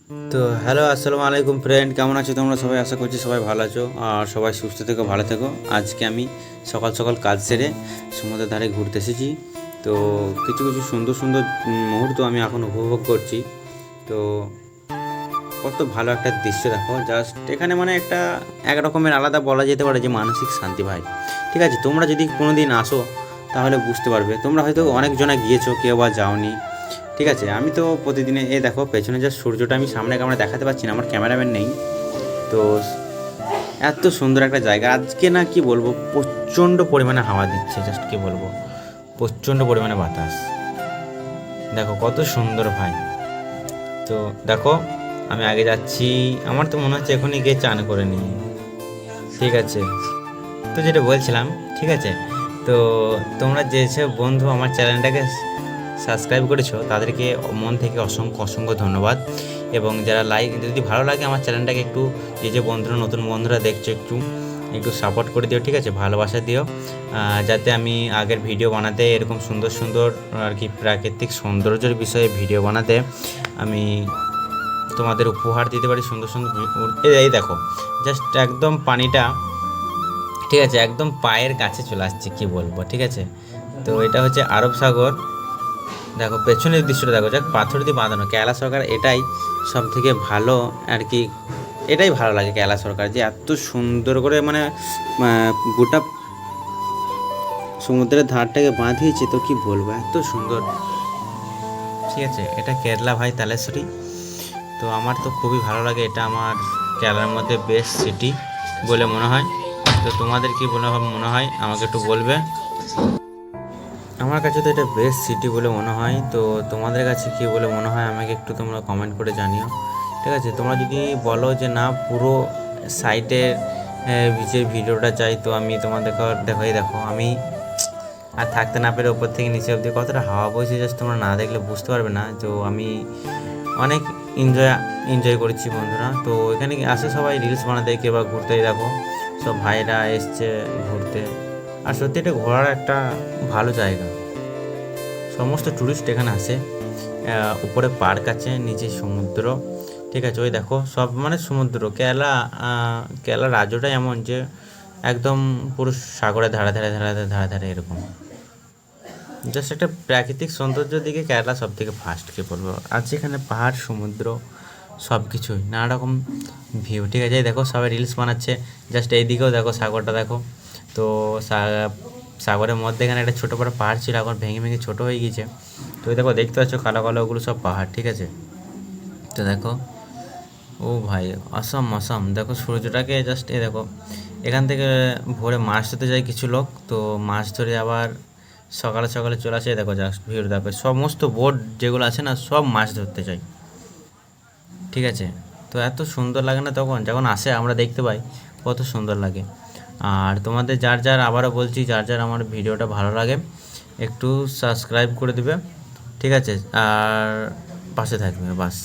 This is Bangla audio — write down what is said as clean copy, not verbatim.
তো হ্যালো, আসসালামু আলাইকুম ফ্রেন্ড, কেমন আছো তোমরা সবাই? আশা করছি সবাই ভালো আছো আর সবাই সুস্থ থেকো, ভালো থেকো। আজকে আমি সকাল সকাল কাজ সেরে সমুদ্রের ধারে ঘুরতে এসেছি। তো কিছু কিছু সুন্দর সুন্দর মুহূর্ত আমি এখন উপভোগ করছি। তো কত ভালো একটা দৃশ্য দেখো, জাস্ট এখানে মানে একটা এক রকমের আলাদা বলা যেতে পারে যে মানসিক শান্তি ভাই। ঠিক আছে, তোমরা যদি কোনো দিন আসো তাহলে বুঝতে পারবে। তোমরা হয়তো অনেকজনা গিয়েছো, কেউ বা যাওনি। ঠিক আছে, আমি তো প্রতিদিনে এই দেখো পেছনে যে সূর্যটা আমি সামনে ক্যামেরা দেখাতে পারছি না, আমার ক্যামেরাম্যান নেই। তো এত সুন্দর একটা জায়গা আজকে, না কি বলবো, প্রচণ্ড পরিমাণে হাওয়া দিচ্ছে, জাস্ট কি বলবো, প্রচণ্ড পরিমাণে বাতাস। দেখো কত সুন্দর ভাই। তো দেখো আমি আগে যাচ্ছি, আমার তো মনে হচ্ছে এখনই গিয়ে চান করে নিই। ঠিক আছে, তো যেটা বলছিলাম, ঠিক আছে, তো তোমরা যেসব বন্ধু আমার চ্যানেলটাকে সাবস্ক্রাইব করেছো তাদেরকে মন থেকে অসংখ্য অসংখ্য ধন্যবাদ। এবং যারা লাইক, যদি ভালো লাগে আমার চ্যানেলটাকে একটু, যে বন্ধুরা নতুন বন্ধুরা দেখছো, একটু একটু সাপোর্ট করে দিও। ঠিক আছে, ভালোবাসা দিও, যাতে আমি আগের ভিডিও বানাতে এরকম সুন্দর সুন্দর আর কি প্রাকৃতিক সৌন্দর্যের বিষয়ে ভিডিও বানাতে আমি তোমাদের উপহার দিতে পারি সুন্দর সুন্দর। এই দেখো জাস্ট একদম পানিটা, ঠিক আছে, একদম পায়ের কাছে চলে আসছে, কি বলবো। ঠিক আছে, তো এটা হচ্ছে আরব সাগর। দেখো পেছনের দৃশ্যটা দেখো, যাক পাথর দিয়ে বাঁধানো কেরালা সরকার, এটাই সব থেকে ভালো আর কি। এটাই ভালো লাগে কেরালা সরকার, যে এত সুন্দর করে মানে গোটা সমুদ্রের ধারটাকে বাঁধিয়েছে, তো কি বলবো, এত সুন্দর। ঠিক আছে, এটা কেরালা ভাই, তালেশ্বরী। তো আমার তো খুবই ভালো লাগে, এটা আমার কেরালার মধ্যে বেস্ট সিটি বলে মনে হয়। তো তোমাদের কি মনে হয় আমাকে একটু বলবে। আমার কাছে তো এটা বেস্ট সিটি বলে মনে হয়, তো তোমাদের কাছে কী বলে মনে হয় আমাকে একটু তোমরা কমেন্ট করে জানিও। ঠিক আছে, তোমরা যদি বলো যে না পুরো সাইটের বিচের ভিডিওটা চাই, তো আমি তোমাদেরকে দেখো আমি আর থাকতে না পেরে ওপর থেকে নিচে অবধি কতটা হাওয়া বইছে, জাস্ট তোমরা না দেখলে বুঝতে পারবে না। তো আমি অনেক এনজয় করেছি বন্ধুরা। তো এখানে আসে সবাই রিলস বানাতে, কেউ বা ঘুরতে। দেখো সব ভাইরা এসছে ঘুরতে, আর সত্যি এটা ঘোরার একটা ভালো জায়গা। সমস্ত ট্যুরিস্ট এখানে আসে। উপরে পার্ক আছে, নিচে সমুদ্র। ঠিক আছে, ওই দেখো সব মানে সমুদ্র। কেরালা রাজ্যটা এমন যে একদম পুরো সাগরের ধারে ধারে ধারে ধারে ধারে ধারে এরকম। জাস্ট একটা প্রাকৃতিক সৌন্দর্যের দিকে কেরালা সব থেকে ফার্স্টকে বলবো। আছে এখানে পাহাড়, সমুদ্র, সব কিছুই নানা রকম ভিউ। ঠিক আছে, দেখো সবাই রিলস বানাচ্ছে, জাস্ট এইদিকেও দেখো সাগরটা দেখো। তো সাগরের মধ্যে এখানে একটা ছোটো বড়ো পাহাড় ছিল, এখন ভেঙে ভেঙে ছোটো হয়ে গিয়েছে। তো দেখো দেখতে পাচ্ছ কালো কালো, ওগুলো সব পাহাড়। ঠিক আছে, তো দেখো ও ভাই অসম অসম। দেখো সূর্যটাকে জাস্ট দেখো, এখান থেকে ভোরে মাছ ধরতে যায় কিছু লোক, তো মাছ ধরে আবার সকালে সকালে চলে আসে। দেখো জাস্ট ভিড় দেখো, সমস্ত বোট যেগুলো আছে না, সব মাছ ধরতে যায়। ঠিক আছে, তো এত সুন্দর লাগে না তখন যখন আসে, আমরা দেখতে পাই কত সুন্দর লাগে। আর তোমাদের যার যার, আবারও বলছি, যার যার আমার ভিডিওটা ভালো লাগে একটু সাবস্ক্রাইব করে দিবে। ঠিক আছে, আর পাশে থাকবে বাস।